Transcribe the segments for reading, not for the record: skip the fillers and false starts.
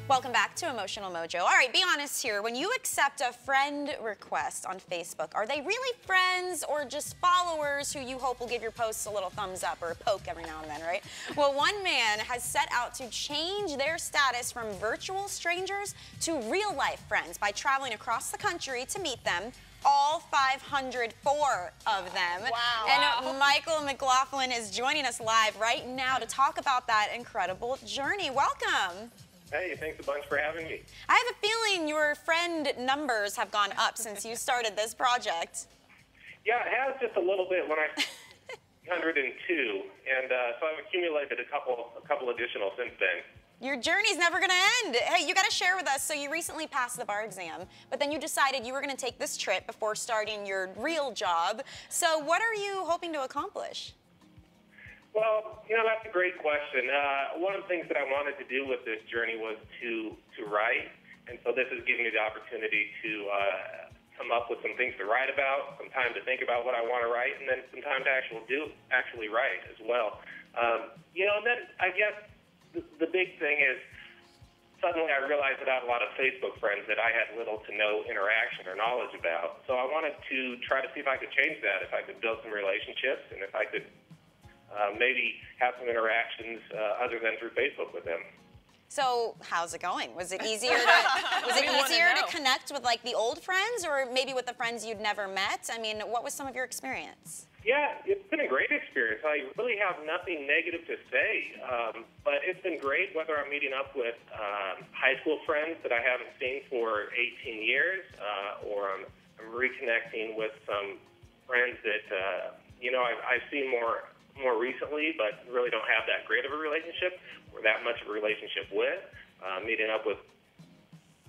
Welcome back to Emotional Mojo. All right, be honest here. When you accept a friend request on Facebook, are they really friends or just followers who you hope will give your posts a little thumbs up or a poke every now and then, right? Well, one man has set out to change their status from virtual strangers to real-life friends by traveling across the country to meet them. All 504 of them. Wow. And Mikel McLaughlin is joining us live right now to talk about that incredible journey. Welcome. Hey, thanks a bunch for having me. I have a feeling your friend numbers have gone up since you started this project. Yeah, it has just a little bit when I 102, and so I've accumulated a couple additional since then. Your journey's never going to end. Hey, you got to share with us. So you recently passed the bar exam, but then you decided you were going to take this trip before starting your real job. So what are you hoping to accomplish? Well, you know, that's a great question. One of the things that I wanted to do with this journey was to write, and so this is giving me the opportunity to come up with some things to write about, some time to think about what I want to write, and then some time to actually write as well. You know, and then I guess the big thing is suddenly I realized that I had a lot of Facebook friends that I had little to no interaction or knowledge about. So I wanted to try to see if I could change that, if I could build some relationships, and if I could maybe have some interactions other than through Facebook with them. So how's it going? Was it easier to connect with like the old friends, or maybe with the friends you'd never met? I mean, what was some of your experience? Yeah, it's been a great experience. I really have nothing negative to say, but it's been great whether I'm meeting up with high school friends that I haven't seen for 18 years, or I'm reconnecting with some friends that you know I've seen more recently, but really don't have that great of a relationship or that much of a relationship with. Meeting up with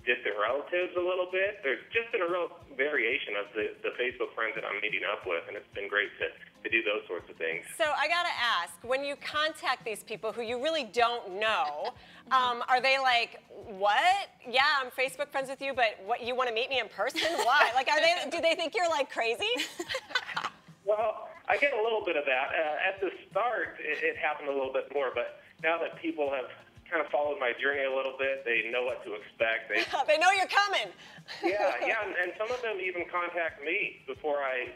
distant relatives a little bit. There's just been a real variation of the Facebook friends that I'm meeting up with, and it's been great to do those sorts of things. So I gotta ask, when you contact these people who you really don't know, are they like, what? Yeah, I'm Facebook friends with you, but what, you want to meet me in person? Why? Like, do they think you're like crazy? Well, I get a little bit of that. At the start, it happened a little bit more, but now that people have kind of followed my journey a little bit, they know what to expect. They know you're coming. Yeah, and some of them even contact me before I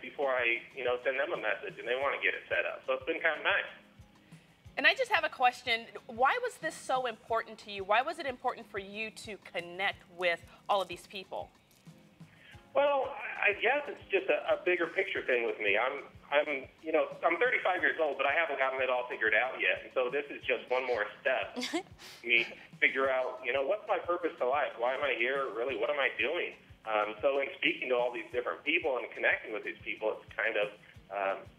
you know, send them a message, and they want to get it set up. So it's been kind of nice. And I just have a question. Why was this so important to you? Why was it important for you to connect with all of these people? Well, I guess it's just a bigger picture thing with me. I'm 35 years old, but I haven't gotten it all figured out yet. And so this is just one more step. Me figure out, you know, what's my purpose to life? Why am I here? Really, what am I doing? So in speaking to all these different people and connecting with these people, it's kind of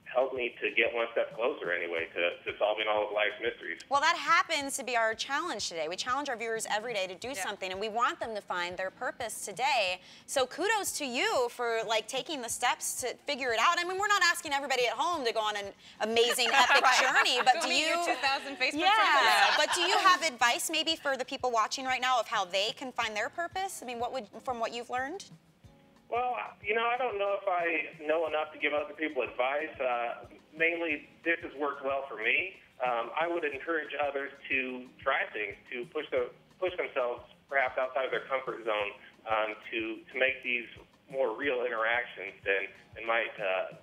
helped me to get one step closer anyway to solving all of life's mysteries. Well, that happens to be our challenge today. We challenge our viewers every day to do something, and we want them to find their purpose today. So kudos to you for like taking the steps to figure it out. I mean, we're not asking everybody at home to go on an amazing epic journey, but do you? Your 2,000 Facebook friends. But do you have advice maybe for the people watching right now of how they can find their purpose? I mean, from what you've learned? Well, you know, I don't know if I know enough to give other people advice. Mainly, this has worked well for me. I would encourage others to try things, to push themselves perhaps outside of their comfort zone, to make these more real interactions than might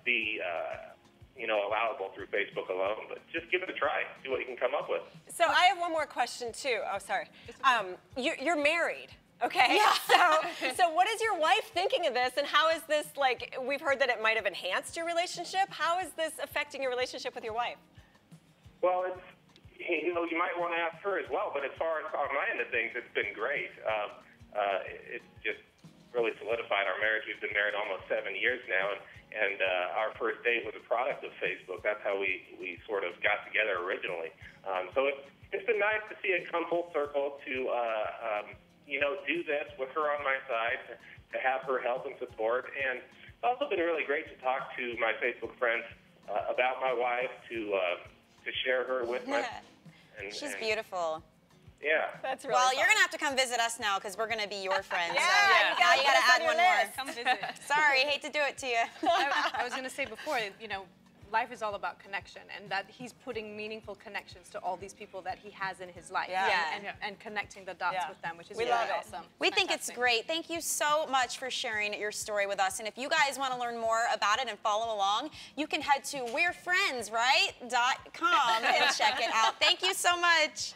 be you know, allowable through Facebook alone. But just give it a try, see what you can come up with. So I have one more question too. Oh, sorry. You're married. Okay, yeah. So what is your wife thinking of this, and how is this, like, we've heard that it might have enhanced your relationship. How is this affecting your relationship with your wife? Well, it's, you know, you might want to ask her as well, but as far as on my end of things, it's been great. It's just really solidified our marriage. We've been married almost 7 years now, and our first date was a product of Facebook. That's how we sort of got together originally. So it's been nice to see it come full circle to you know, do this with her on my side, to have her help and support. And it's also been really great to talk to my Facebook friends about my wife, to share her with my... She's beautiful. Yeah. That's really Well, fun. you're going to have to come visit us now because we're going to be your friends. Yeah, so you got to add one more. Come visit. Sorry, hate to do it to you. I was going to say before, you know, life is all about connection, and that he's putting meaningful connections to all these people that he has in his life, and connecting the dots with them, which is really awesome. We think it's great. Thank you so much for sharing your story with us. And if you guys want to learn more about it and follow along, you can head to we'refriendsright.com and check it out. Thank you so much.